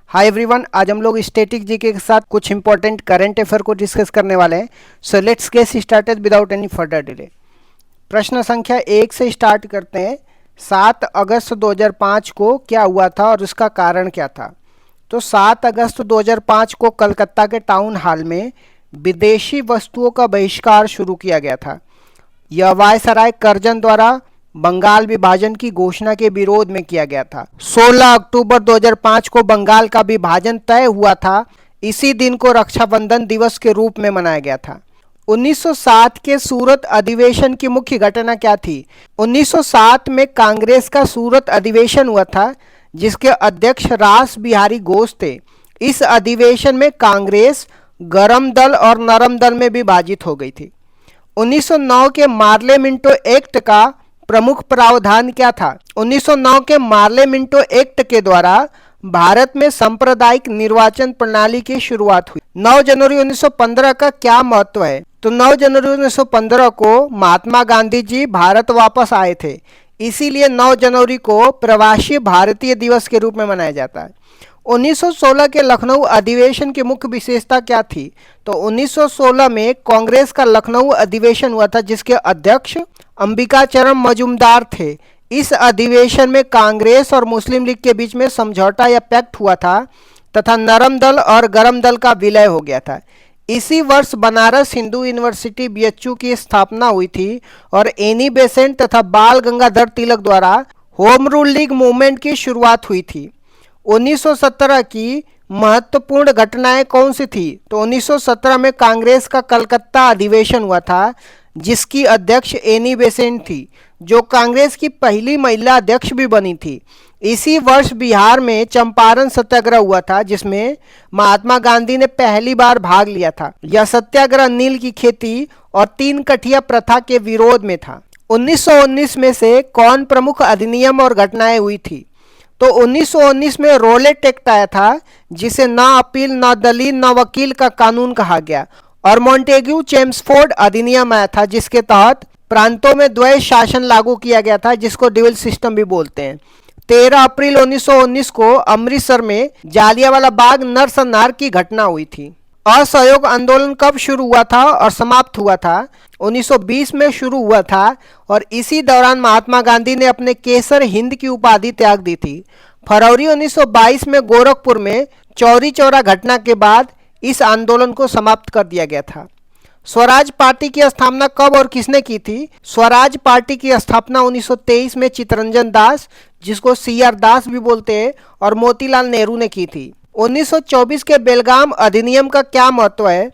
Hi everyone, आज हम लोग स्टैटिक जीके के साथ कुछ इंपॉर्टेंट करंट अफेयर को डिस्कस करने वाले हैं। So let's get started without any further delay. प्रश्न संख्या 1 से स्टार्ट करते हैं। 7 अगस्त 2005 को क्या हुआ था और उसका कारण क्या था? तो 7 अगस्त 2005 को कलकत्ता के टाउन हॉल में विदेशी वस्तुओं का बहिष्कार शुरू किया गया था। यह वायसराय कर्जन द्वारा बंगाल विभाजन की घोषणा के विरोध में किया गया था। 16 अक्टूबर 2005 को बंगाल का विभाजन तय हुआ था। इसी दिन को रक्षाबंधन दिवस के रूप में मनाया गया था। 1907 के सूरत अधिवेशन की मुख्य घटना क्या थी? 1907 में कांग्रेस का सूरत अधिवेशन हुआ था, जिसके अध्यक्ष रास बिहारी घोष थे। इस अधिवेशन में कांग्रेस गरम दल और नरम दल में विभाजित हो गई थी। 1909 के मार्ले मिंटो एक्ट का प्रमुख प्रावधान क्या था? 1909 के मार्ले मिंटो एक्ट के द्वारा भारत में सांप्रदायिक निर्वाचन प्रणाली की शुरुआत हुई। 9 जनवरी 1915 का क्या महत्व है? तो 9 जनवरी 1915 को महात्मा गांधी जी भारत वापस आए थे, इसीलिए 9 जनवरी को प्रवासी भारतीय दिवस के रूप में मनाया जाता है। 1916 के लखनऊ अधिवेशन की मुख्य विशेषता क्या थी? तो 1916 में कांग्रेस का लखनऊ अधिवेशन हुआ था, जिसके अध्यक्ष अंबिकाचरण मजूमदार थे। इस अधिवेशन में कांग्रेस और मुस्लिम लीग के बीच में समझौता या पैक्ट हुआ था तथा नरम दल और गरम दल का विलय हो गया था। इसी वर्ष बनारस हिंदू यूनिवर्सिटी बीएचयू की स्थापना हुई थी और एनी बेसेंट तथा बाल गंगाधर तिलक द्वारा होम रूल लीग मूवमेंट की शुरुआत हुई थी। 1917 की महत्वपूर्ण घटनाएं कौन सी थी? तो 1917 में कांग्रेस का कलकत्ता अधिवेशन हुआ था, जिसकी अध्यक्ष एनी बेसेंट थी, जो कांग्रेस की पहली महिला अध्यक्ष भी बनी थी। इसी वर्ष बिहार में चंपारण सत्याग्रह हुआ था, जिसमें महात्मा गांधी ने पहली बार भाग लिया था। यह सत्याग्रह नील की खेती और 3 कठिया प्रथा के विरोध में था। 1919 में से कौन प्रमुख अधिनियम और घटनाएं हुई थी? तो 1919 में रोलेट एक्ट आया था, जिसे न अपील, न दलील, न वकील का कानून कहा गया, और मॉन्टेग्यू चेम्सफोर्ड अधिनियम आया था, जिसके तहत प्रांतों में द्वैध शासन लागू किया गया था, जिसको ड्यूअल सिस्टम भी बोलते हैं। 13 अप्रैल 1919 को अमृतसर में जालियांवाला बाग नरसंहार की घटना हुई थी। असहयोग आंदोलन कब शुरू हुआ था और समाप्त हुआ था? 1920 में शुरू हुआ था और इसी दौरान महात्मा गांधी ने अपने केसर हिंद की उपाधि त्याग दी थी। फरवरी 1922 में गोरखपुर में चौरी चौरा घटना के बाद इस आंदोलन को समाप्त कर दिया गया था। स्वराज पार्टी की स्थापना कब और किसने की थी? स्वराज पार्टी की स्थापना 1923 में चित्तरंजन दास, जिसको सीआर दास भी बोलते हैं, और मोतीलाल नेहरू ने की थी। 1924 के बेलगाम अधिनियम का क्या महत्व है?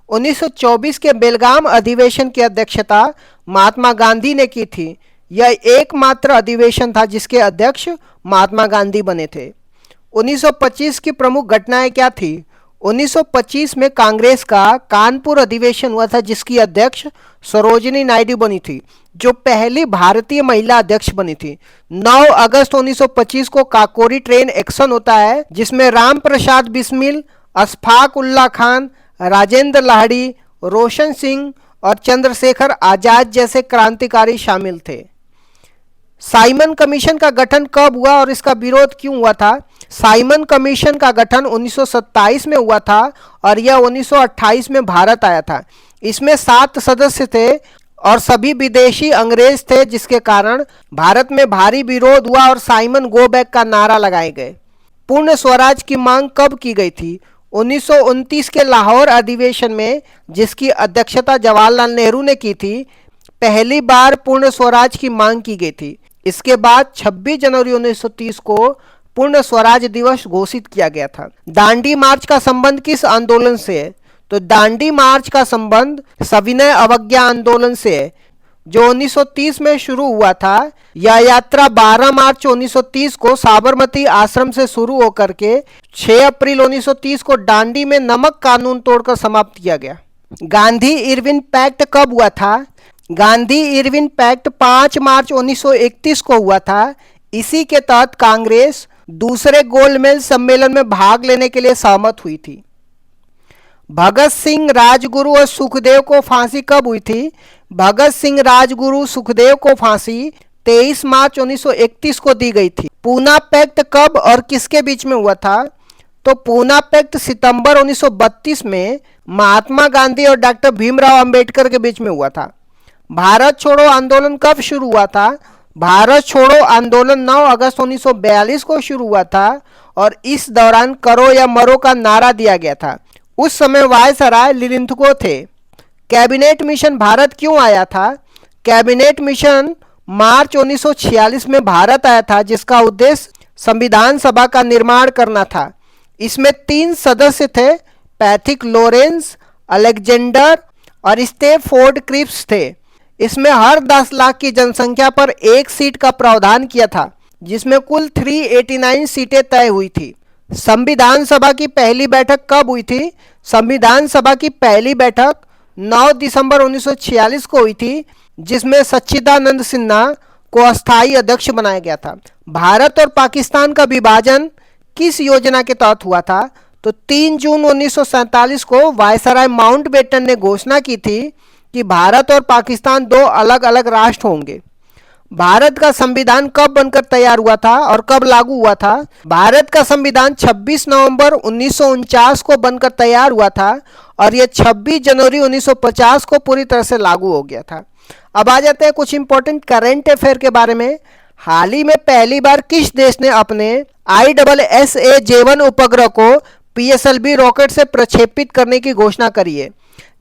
1924 के बेलगाम अधिवेशन की अध्यक्षता महात्मा गांधी ने की थी। यह एकमात्र अधिवेशन था जिसके अध्यक्ष महात्मा गांधी बने थे। 1925 की प्रमुख घटनाएं क्या थी? 1925 में कांग्रेस का कानपुर अधिवेशन हुआ था, जिसकी अध्यक्ष सरोजिनी नायडू बनी थी, जो पहली भारतीय महिला अध्यक्ष बनी थी। 9 अगस्त 1925 को काकोरी ट्रेन एक्शन होता है, जिसमें राम प्रसाद बिस्मिल, अशफाक उल्ला खान, राजेंद्र लाहिड़ी, रोशन सिंह और चंद्रशेखर आजाद जैसे क्रांतिकारी शामिल थे। साइमन कमीशन का गठन कब हुआ और इसका विरोध क्यों हुआ था? साइमन कमीशन का गठन 1927 में हुआ था और यह 1928 में भारत आया था। इसमें 7 सदस्य थे और सभी विदेशी अंग्रेज थे, जिसके कारण भारत में भारी विरोध हुआ और साइमन गो बैक का नारा लगाए गए। पूर्ण स्वराज की मांग कब की गई थी? 1929 के लाहौर अधिवेशन में, जिसकी अध्यक्षता जवाहरलाल नेहरू ने की थी, पहली बार पूर्ण स्वराज की मांग की गई थी। इसके बाद 26 जनवरी 1930 को पूर्ण स्वराज दिवस घोषित किया गया था। दांडी मार्च का संबंध किस आंदोलन से है? तो दांडी मार्च का संबंध सविनय अवज्ञा आंदोलन से है, जो 1930 में शुरू हुआ था। यह यात्रा 12 मार्च 1930 को साबरमती आश्रम से शुरू होकर के 6 अप्रैल 1930 को दांडी में नमक कानून तोड़कर समाप्त किया गया। गांधी इरविन पैक्ट कब हुआ था? गांधी इरविन पैक्ट 5 मार्च 1931 को हुआ था। इसी के तहत कांग्रेस दूसरे गोलमेज सम्मेलन में भाग लेने के लिए सहमत हुई थी। भगत सिंह, राजगुरु और सुखदेव को फांसी कब हुई थी? भगत सिंह, राजगुरु, सुखदेव को फांसी 23 मार्च 1931 को दी गई थी। पूना पैक्ट कब और किसके बीच में हुआ था? तो पूना पैक्ट सितंबर 1932 में महात्मा गांधी और डॉक्टर भीमराव अंबेडकर के बीच में हुआ था। भारत छोड़ो आंदोलन कब शुरू हुआ था? भारत छोड़ो आंदोलन 9 अगस्त 1942 को शुरू हुआ था और इस दौरान करो या मरो का नारा दिया गया था। उस समय वायसराय लिलिंथगो थे। कैबिनेट मिशन भारत क्यों आया था? कैबिनेट मिशन मार्च 1946 में भारत आया था, जिसका उद्देश्य संविधान सभा का निर्माण करना था। इसमें 3 सदस्य थे, पैथिक लॉरेंस, अलेक्जेंडर और स्टेफोर्ड क्रिप्स थे। इसमें हर 10 लाख की जनसंख्या पर एक सीट का प्रावधान किया था, जिसमें कुल 389 सीटें तय हुई थी। संविधान सभा की पहली बैठक कब हुई थी? संविधान सभा की पहली बैठक 9 दिसंबर 1946 को हुई थी, जिसमें सच्चिदानंद सिन्हा को अस्थायी अध्यक्ष बनाया गया था। भारत और पाकिस्तान का विभाजन किस योजना के तहत हुआ था? तो 3 जून 1947 को वायसराय माउंटबेटन ने घोषणा की थी कि भारत और पाकिस्तान 2 अलग अलग राष्ट्र होंगे। भारत का संविधान कब बनकर तैयार हुआ था और कब लागू हुआ था? भारत का संविधान 26 नवंबर 1949 को बनकर तैयार हुआ था और यह 26 जनवरी 1950 को पूरी तरह से लागू हो गया था। अब आ जाते हैं कुछ इंपॉर्टेंट करंट अफेयर के बारे में। हाल ही में पहली बार किस देश ने अपने ISSA-J1 उपग्रह को PSLV रॉकेट से प्रक्षेपित करने की घोषणा करी है?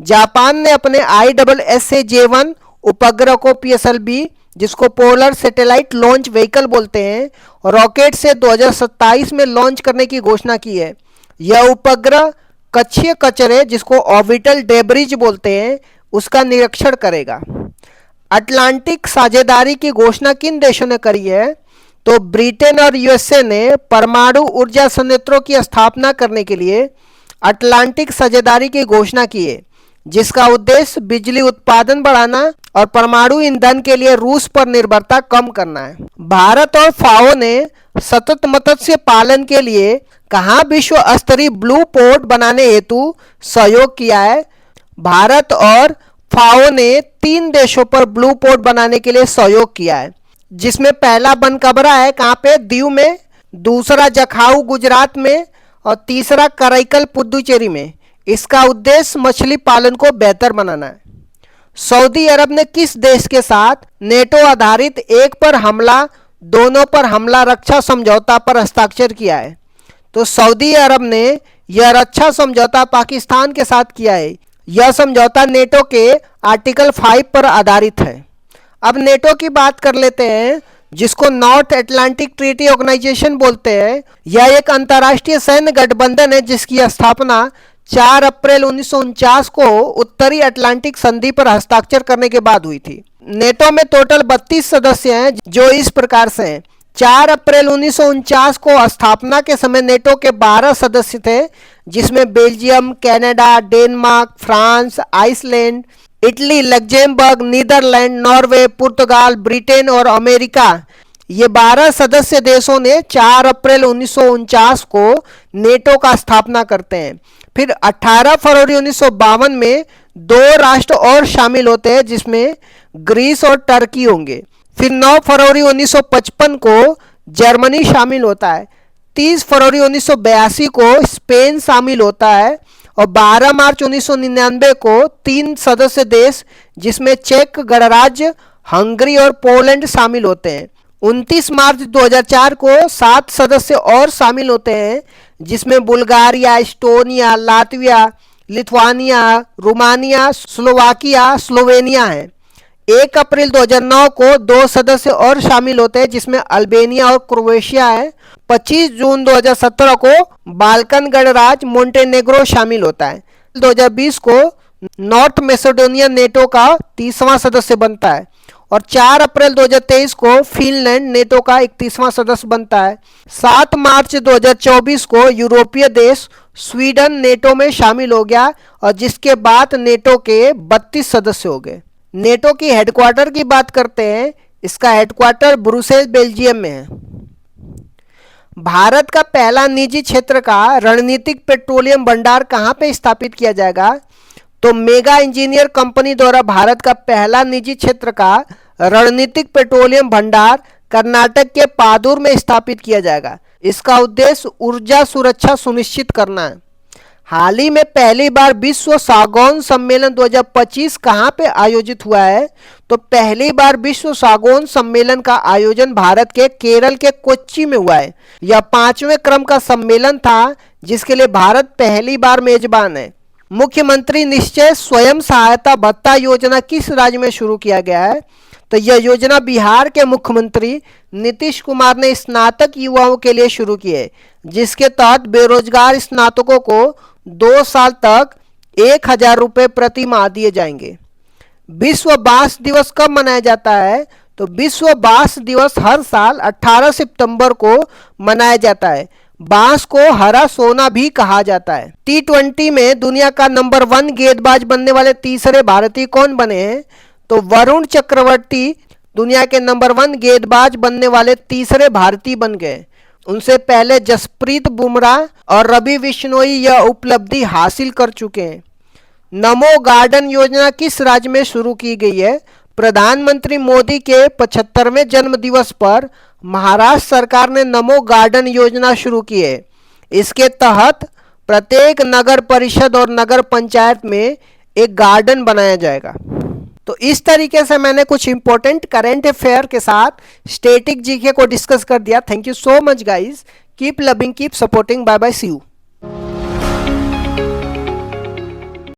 जापान ने अपने ISSA-J1 उपग्रह को PSLV, जिसको पोलर सैटेलाइट लॉन्च व्हीकल बोलते हैं, रॉकेट से 2027 में लॉन्च करने की घोषणा की है। यह उपग्रह कक्षीय कचरे, जिसको ऑर्बिटल डेब्रिज बोलते हैं, उसका निरीक्षण करेगा। अटलांटिक साझेदारी की घोषणा किन देशों ने करी है? तो ब्रिटेन और USA ने परमाणु ऊर्जा संयंत्रों की स्थापना करने के लिए अटलांटिक साझेदारी की घोषणा की है, जिसका उद्देश्य बिजली उत्पादन बढ़ाना और परमाणु ईंधन के लिए रूस पर निर्भरता कम करना है। भारत और FAO ने सतत मत्स्य पालन के लिए कहाँ विश्व स्तरीय ब्लू पोर्ट बनाने हेतु सहयोग किया है? भारत और FAO ने 3 देशों पर ब्लू पोर्ट बनाने के लिए सहयोग किया है, जिसमें पहला बनकबरा है कहाँ पे? दीव में, दूसरा जखाऊ गुजरात में और तीसरा कराईकल पुदुचेरी में। इसका उद्देश्य मछली पालन को बेहतर बनाना है। सऊदी अरब ने किस देश के साथ नेटो आधारित एक पर हमला दोनों पर हमला रक्षा समझौता पर हस्ताक्षर किया है? तो सऊदी अरब ने यह रक्षा समझौता पाकिस्तान के साथ किया है। यह समझौता नेटो के आर्टिकल 5 पर आधारित है। अब नेटो की बात कर लेते हैं, जिसको नॉर्थ अटलांटिक ट्रीटी ऑर्गेनाइजेशन बोलते हैं। यह एक अंतर्राष्ट्रीय सैन्य गठबंधन है, जिसकी स्थापना 4 अप्रैल 1949 को उत्तरी अटलांटिक संधि पर हस्ताक्षर करने के बाद हुई थी। नेटो में टोटल 32 सदस्य हैं, जो इस प्रकार से हैं। 4 अप्रैल 1949 को स्थापना के समय नेटो के 12 सदस्य थे, जिसमें Belgium, Canada, Denmark, France, Iceland, Italy, Luxembourg, Netherlands, Norway, पुर्तगाल, ब्रिटेन और अमेरिका, ये 12 सदस्य देशों ने 4 अप्रैल 1949 को नेटो का स्थापना करते हैं। फिर 18 फरवरी 1952 में 2 राष्ट्र और शामिल होते हैं, जिसमें ग्रीस और टर्की होंगे। फिर 9 फरवरी 1955 को जर्मनी शामिल होता है। 30 फरवरी 1982 को स्पेन शामिल होता है और 12 मार्च 1999 को 3 सदस्य देश, जिसमें चेक गणराज्य, हंगरी और पोलैंड शामिल होते हैं। 29 मार्च 2004 को 7 सदस्य और शामिल होते हैं, जिसमें Bulgaria, Estonia, Latvia, Lithuania, Romania, Slovakia, Slovenia है। 1 अप्रैल 2009 को 2 सदस्य और शामिल होते हैं, जिसमें अल्बेनिया और क्रोएशिया है। 25 जून 2017 को बाल्कन गणराज्य मोंटेनेग्रो शामिल होता है। 2020 को नॉर्थ मैसेडोनिया नेटो का 30वां सदस्य बनता है और 4 अप्रैल 2023 को फिनलैंड नेटो का 31वां सदस्य बनता है। 7 मार्च 2024 को यूरोपीय देश स्वीडन नेटो में शामिल हो गया और जिसके बाद नेटो के 32 सदस्य हो गए। नेटो की हेडक्वार्टर की बात करते हैं। इसका हेडक्वार्टर ब्रुसेल्स बेल्जियम में है। भारत का पहला निजी क्षेत्र का रणनीतिक पेट्रोलियम भंडार कहाँ पे स्थापित किया जाएगा? तो मेगा इंजीनियर कंपनी द्वारा भारत का पहला निजी क्षेत्र का रणनीतिक पेट्रोलियम भंडार कर्नाटक के पादुर में स्थापित किया जाएगा। इसका उद्देश्य ऊर्जा सुरक्षा सुनिश्चित करना है। हाल ही में पहली बार विश्व सागौन सम्मेलन 2025 कहाँ पे आयोजित हुआ है? तो पहली बार विश्व सागौन सम्मेलन का आयोजन भारत के केरल के कोच्चि में हुआ है। यह 5वें क्रम का सम्मेलन था जिसके लिए भारत पहली बार मेजबान है। मुख्यमंत्री निश्चय स्वयं सहायता भत्ता योजना किस राज्य में शुरू किया गया है? तो यह योजना बिहार के मुख्यमंत्री नीतीश कुमार ने स्नातक युवाओं के लिए शुरू की है, जिसके तहत बेरोजगार स्नातकों को 2 साल तक 1,000 रुपये प्रति माह दिए जाएंगे। विश्व बांस दिवस कब मनाया जाता है? तो विश्व बांस दिवस हर साल 18 सितंबर को मनाया जाता है। बांस को हरा सोना भी कहा जाता है। T20 में दुनिया का नंबर 1 गेंदबाज बनने वाले तीसरे भारतीय कौन बने हैं? तो वरुण चक्रवर्ती दुनिया के नंबर 1 गेंदबाज बनने वाले तीसरे भारतीय बन गए। उनसे पहले जसप्रीत बुमराह और रवि बिश्नोई यह उपलब्धि हासिल कर चुके हैं। नमो गार्डन योजना किस राज्य में शुरू की गई है? प्रधानमंत्री मोदी के 75वें जन्म दिवस पर महाराष्ट्र सरकार ने नमो गार्डन योजना शुरू की है। इसके तहत प्रत्येक नगर परिषद और नगर पंचायत में एक गार्डन बनाया जाएगा। तो इस तरीके से मैंने कुछ इंपॉर्टेंट करंट अफेयर के साथ स्टैटिक जीके को डिस्कस कर दिया। Thank you so much guys, keep loving, keep supporting, bye bye, see you.